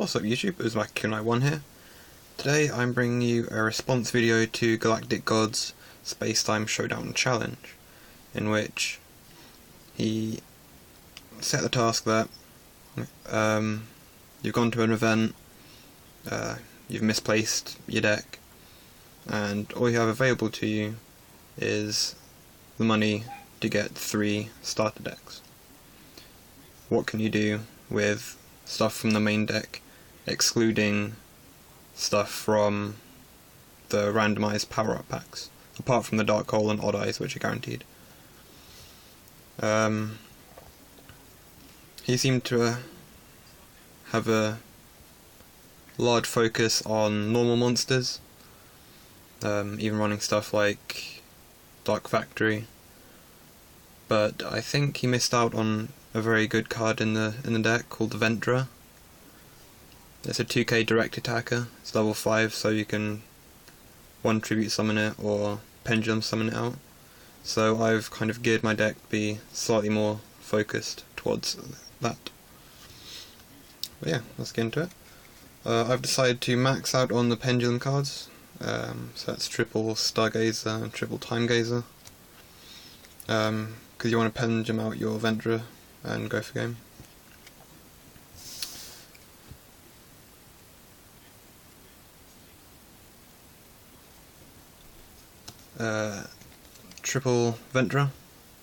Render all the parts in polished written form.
What's up YouTube, it was McKinley1 here. Today I'm bringing you a response video to GalacticGod's Space-Time Showdown challenge, in which he set the task that you've gone to an event, you've misplaced your deck, and all you have available to you is the money to get 3 starter decks. What can you do with stuff from the main deck, excluding stuff from the randomized power-up packs, apart from the Dark Hole and Odd Eyes, which are guaranteed? He seemed to have a large focus on normal monsters, even running stuff like Dark Factory, but I think he missed out on a very good card in the deck called the Ventra. It's a 2k direct attacker, it's level 5, so you can 1 tribute summon it or pendulum summon it out. So I've kind of geared my deck to be slightly more focused towards that. But yeah, let's get into it. I've decided to max out on the pendulum cards, so that's triple Stargazer and triple Time Gazer, because you want to pendulum out your Ventra and go for game. Triple Ventra.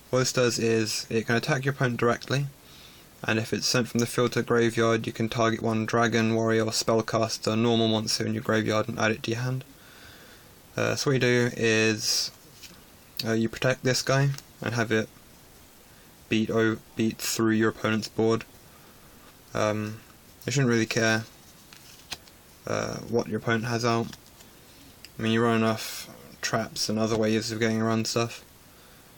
What this does is it can attack your opponent directly, and if it's sent from the field to the graveyard, you can target one dragon, warrior, or spellcaster normal monster in your graveyard and add it to your hand. So what you do is you protect this guy and have it beat through your opponent's board. You shouldn't really care what your opponent has out. I mean, you run enough traps and other ways of getting around stuff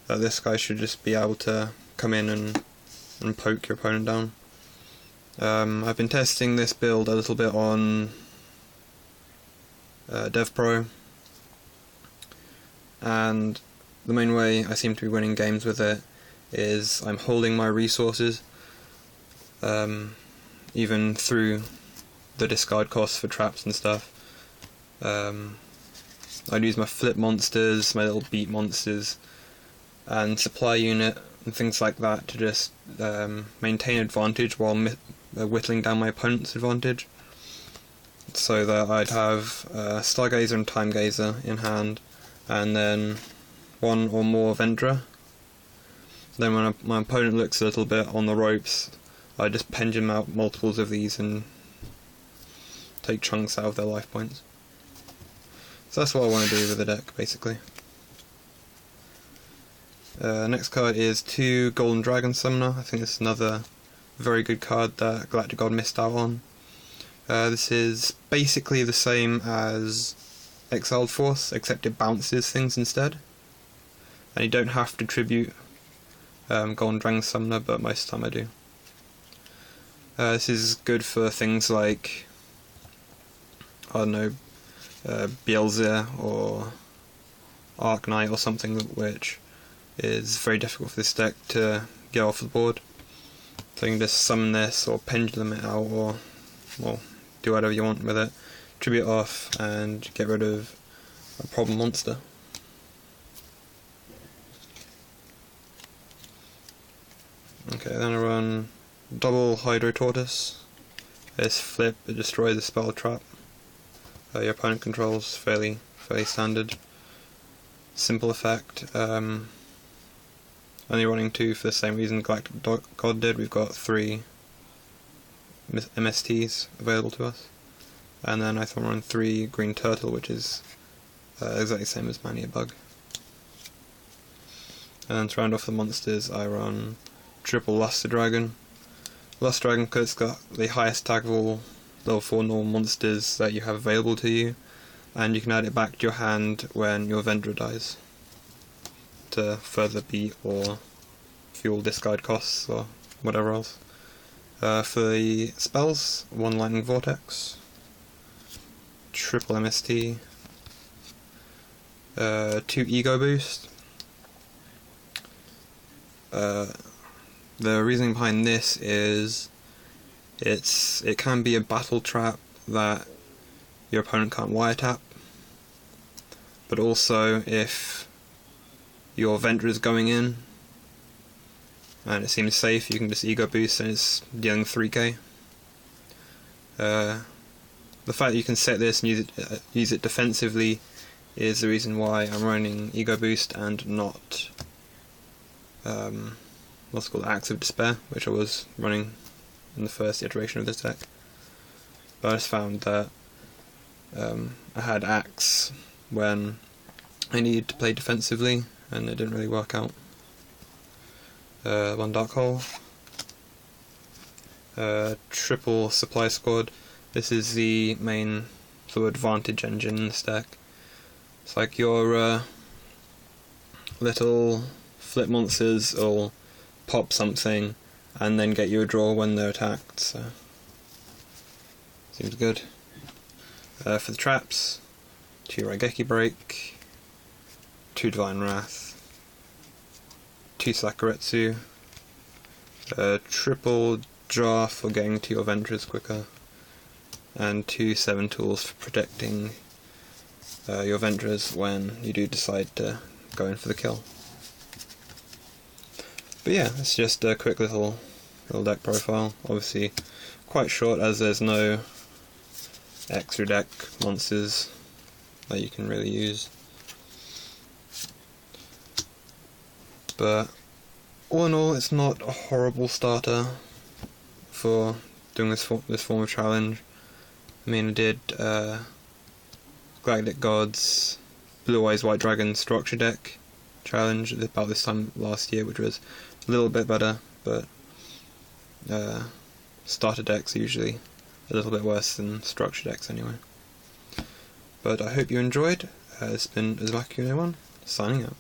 that this guy should just be able to come in and poke your opponent down. I've been testing this build a little bit on DevPro, and the main way I seem to be winning games with it is I'm holding my resources, even through the discard costs for traps and stuff. I'd use my flip monsters, my little beat monsters, and supply unit and things like that to just maintain advantage while whittling down my opponent's advantage, so that I'd have Stargazer and Time Gazer in hand, and then 1 or more Ventra. Then when my opponent looks a little bit on the ropes, I just pendulum out multiples of these and take chunks out of their life points. So that's what I want to do with the deck, basically. Next card is 2 Golden Dragon Summoner. I think this is another very good card that GalacticGod missed out on. This is basically the same as Exiled Force, except it bounces things instead. And you don't have to tribute Golden Dragon Summoner, but most of the time I do. This is good for things like, I don't know, Beelzir or Arc Knight or something, which is very difficult for this deck to get off the board. So you can just summon this or pendulum it out, or well, do whatever you want with it, tribute it off and get rid of a problem monster. Okay, then I run double Hydro Tortoise. This flip, it destroys the spell trap. Your opponent controls, fairly standard. Simple effect. Only running 2 for the same reason GalacticGod did. We've got 3 MSTs available to us. And then I thought I run 3 Green Turtle, which is exactly the same as Mania Bug. And then to round off the monsters, I run triple Luster Dragon. Luster Dragon, because it's got the highest tag of all level 4 normal monsters that you have available to you, and you can add it back to your hand when your Vendra dies to further beat or fuel discard costs or whatever else. For the spells, 1 Lightning Vortex, triple MST, 2 Ego Boost. The reasoning behind this is It can be a battle trap that your opponent can't wiretap, but also if your Venture is going in and it seems safe, you can just ego boost and it's dealing 3k. The fact that you can set this and use it defensively is the reason why I'm running ego boost and not what's called Axe of Despair, which I was running in the first iteration of this deck. But I just found that I had Axe when I needed to play defensively, and it didn't really work out. One Dark Hole. Triple Supply Squad. This is the main sort of advantage engine in this deck. It's like your little flip monsters will pop something and then get you a draw when they're attacked, so seems good. For the traps, 2 Raigeki Break, 2 Divine Wrath, 2 Sakuretsu, triple jar for getting to your Ventures quicker, and 2 7 tools for protecting your Ventures when you do decide to go in for the kill. But yeah, it's just a quick little deck profile. Obviously quite short, as there's no extra deck monsters that you can really use. But all in all, it's not a horrible starter for doing this form of challenge. I mean, I did GalacticGod's Blue Eyes White Dragon structure deck challenge about this time last year, which was a little bit better, but starter decks are usually a little bit worse than structure decks anyway. But I hope you enjoyed. It's been Azmakune1 signing out.